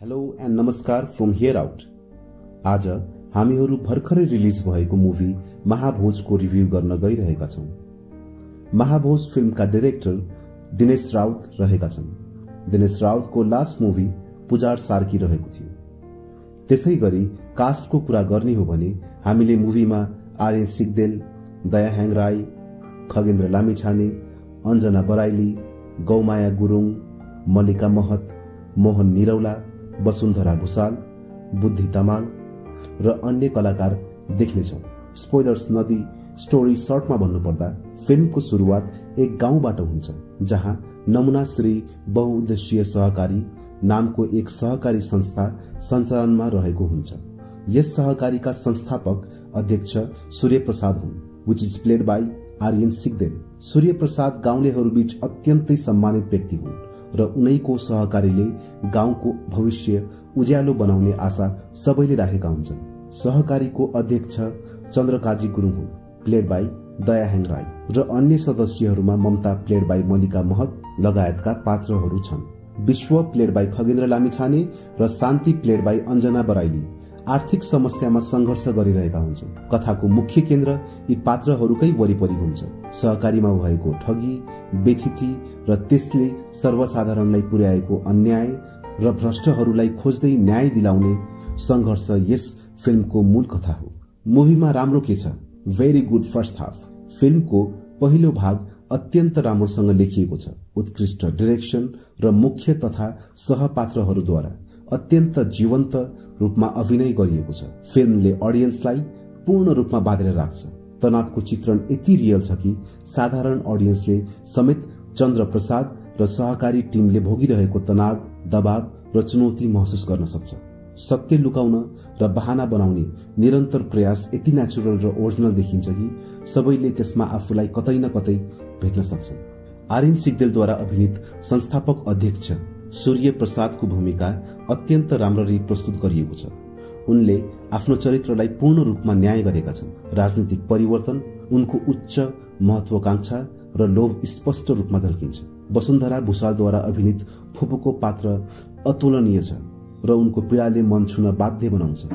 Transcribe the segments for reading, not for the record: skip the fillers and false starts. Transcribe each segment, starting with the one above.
Hello and नमस्कार from here out. आज हामीहरू भर्खरै रिलिज भएको मुभी महाभोजको रिभ्यू गर्न गइरहेका छौं। महाभोज फिल्मका डाइरेक्टर दिनेश राउत रहेका छन्। दिनेश राउतको लास्ट मुभी पुजार सार्की रहेको थियो। त्यसैगरी कास्टको कुरा गर्ने हो भने हामीले मुभीमा आर्यन सिग्देल, दया ह्याङराई, खगेन्द्र लामिछाने, अञ्जना बराइली, गौमाया गुरुङ, मल्लिका महत, मोहन निरौला, वसुन्धरा भुसाल, बुद्धि तामाङ र अन्य कलाकार देख्नेछौं। स्पोइलर्स नदी स्टोरी सर्टमा भन्नुपर्दा फिल्मको सुरुवात एक गाउँबाट हुन्छ जहाँ नमुना श्री बहुउद्देश्यीय सहकारी नामको एक सहकारी संस्था सञ्चालनमा रहेको हुन्छ। यस सहकारीका संस्थापक अध्यक्ष सूर्य प्रसाद हुन्, which is played by Aryan Sigdel. Surya Prasad गाउँलेहरूबीच अत्यन्तै सम्मानित व्यक्ति हुन् र उनैको सहकारीले गाउँको भविष्य उज्यालो बनाउने आशा सबैले राखेका हुन्छन्। सहकारीको अध्यक्ष चन्द्रकाजी गुरुङ हुन्, प्लेड बाई दया ह्याङराई, र अन्य सदस्यहरूमा ममता प्लेड बाई मल्लिका महत लगायतका पात्रहरू छन्। विश्व प्लेड बाई खगेन्द्र लामिछाने र शान्ति प्लेड बाई अञ्जना बराइली आर्थिक समस्यामा संघर्ष गरिरहेका हुन्छन्। कथाको मुख्य केन्द्र यी पात्रहरूकै वरिपरि हुन्छ। सहकारीमा भएको ठगी, बेथिति र त्यसले सर्वसाधारणलाई पुर्याएको अन्याय र भ्रष्टहरूलाई खोज्दै न्याय दिलाउने संघर्ष यस फिल्मको मूल कथा हो। मुभीमा राम्रो के छ? Very good first half. फिल्मको पहिलो भाग अत्यन्त राम्रोसँग लेखिएको छ। उत्कृष्ट डाइरेक्सन र मुख्य तथा सहपात्रहरूद्वारा अत्यन्त जीवन्त रूपमा अभिनय गरिएको छ। फिल्मले अडियन्सलाई पूर्ण रूपमा बाँधेर राख्छ। तनावको चित्रण यति रियल छ कि साधारण अडियन्सले समेत चन्द्र प्रसाद र सहकारी टिमले भोगिरहेको तनाव, दबाव र चुनौती महसुस गर्न सक्छ। सत्य लुकाउन र बहाना बनाउने निरन्तर प्रयास यति नेचुरल र ओरिजिनल देखिन्छ कि सबैले त्यसमा आफूलाई कतै न कतै भेट्न सक्छन्। आर्यन सिग्देलद्वारा अभिनीत संस्थापक अध्यक्ष सूर्य प्रसादको भूमिका अत्यन्त राम्ररी प्रस्तुत गरिएको छ। उनले आफ्नो चरित्रलाई पूर्ण रूपमा न्याय गरेका छन्। राजनीतिक परिवर्तन, उनको उच्च महत्वाकांक्षा र लोभ स्पष्ट रूपमा झल्किन्छ। वसुन्धरा भुसालद्वारा अभिनीत फुपूको पात्र अतुलनीय छ र उनको पीडाले मन छुन बाध्य बनाउँछ।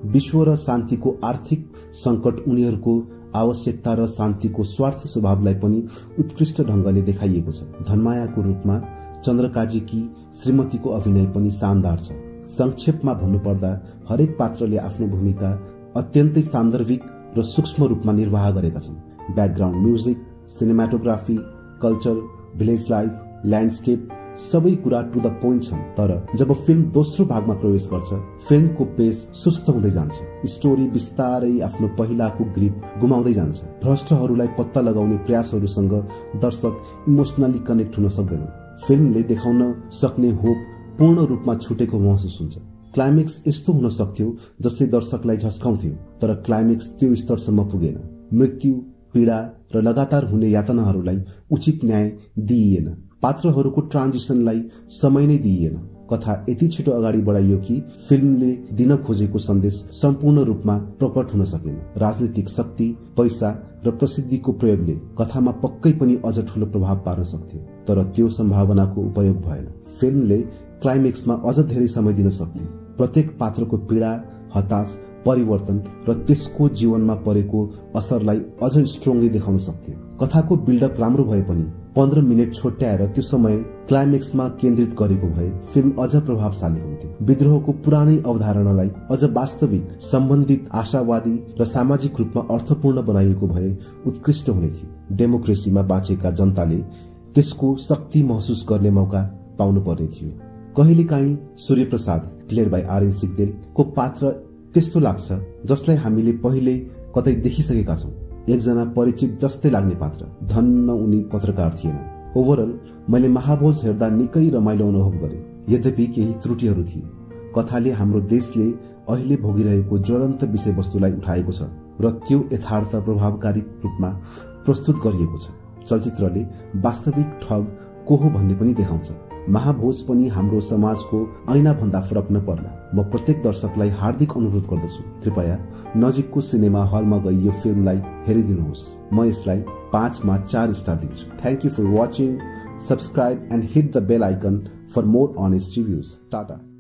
विश्व र शान्तिको आर्थिक संकट उनीहरूको आवश्यकता र शान्तिको स्वार्थी स्वभावलाई पनि उत्कृष्ट ढंगले देखाइएको छ। धनमायाको रूपमा चन्द्रकाजीकी श्रीमतीको अभिनय पनि शानदार छ। संक्षेपमा भन्नुपर्दा हरेक पात्रले आफ्नो भूमिका अत्यन्तै सान्दर्भिक र सूक्ष्म रूपमा निर्वाह गरेका छन्। Background music, cinematography, culture, village life, landscape सबै कुरा टु द पोइन्ट छन्। तर जब फिल्म दोस्रो भागमा प्रवेश गर्छ, फिल्मको पेस सुस्त हुँदै जान्छ। स्टोरी बिस्तारै आफ्नो पहिलाको ग्रिप गुमाउँदै जान्छ। भ्रष्टहरूलाई पत्ता लगाउने प्रयासहरूसँग दर्शक इमोसनली कनेक्ट हुन सक्दैन। फिल्मले देखाउन सक्ने होप पूर्ण रूपमा छुटेको महसुस हुन्छ। क्लाइमेक्स यस्तो हुन सक्थ्यो जसले दर्शकलाई झस्काउँथ्यो, तर क्लाइमेक्स त्यो स्तरसम्म पुगेन। मृत्यु, पीडा र लगातार हुने यातनाहरूलाई उचित न्याय दिइएन। पात्रहरूको ट्रान्जिसनलाई समय नै दिइएन। कथा यति छिटो अगाडि बढाइयो कि फिल्मले दिन खोजेको सन्देश सम्पूर्ण रूपमा प्रकट हुन सकेन। राजनीतिक शक्ति, पैसा र प्रसिद्धिको प्रयोगले कथामा पक्कै पनि अझ ठूलो प्रभाव पार्न सक्थ्यो, तर त्यो सम्भावनाको उपयोग भएन। फिल्मले क्लाइमेक्समा अझ धेरै समय दिन सक्थ्यो। प्रत्येक पात्रको पीडा, हताश, परिवर्तन र त्यसको जीवनमा परेको असरलाई अझ स्ट्रङली देखाउन सक्थ्यो। कथाको बिल्डअप राम्रो भए पनि 15 मिनट छोट्याएर त्यो समय क्लाइमेक्समा केन्द्रित गरेको भए फिल्म अझ प्रभावशाली हुन्थ्यो। विद्रोहको पुरानै अवधारणालाई अझ वास्तविक, सम्बन्धित, आशावादी र सामाजिक रूपमा अर्थपूर्ण बनाइएको भए उत्कृष्ट हुने थियो। डेमोक्रेसीमा बाँचेका जनताले त्यसको शक्ति महसुस गर्ने मौका पाउनु पर्ने थियो। कहिलेकाहीँ सूर्य प्रसाद प्लेड बाई आर्यन सिग्देलको पात्र त्यस्तो लाग्छ जसलाई हामीले पहिले कतै देखिसकेका छौं। एकजना परिचित जस्तै लाग्ने पात्र। धन्न उनी पत्रकार थिएन। ओभरअल मैले महाभोज हेर्दा निकै रमाइलो अनुभव गरे। यद्यपि केही त्रुटिहरू थिए। कथाले हाम्रो देशले अहिले भोगिरहेको ज्वलन्त विषयवस्तुलाई उठाएको छ र त्यो यथार्थ प्रभावकारी रूपमा प्रस्तुत गरिएको छ। चलचित्रले वास्तविक ठग को हो भन्ने पनि देखाउँछ। महाभोज पनि हाम्रो समाजको ऐना भन्दा फरक नपर्ला। म प्रत्येक दर्शकलाई हार्दिक अनुरोध गर्दछु, कृपया नजिकको सिनेमा हलमा गई यो फिल्मलाई हेरिदिनुहोस्। म यसलाई 5 मा 4 स्टार दिन्छु। Thank you for watching. Subscribe and hit the bell icon for more honest reviews. Tata.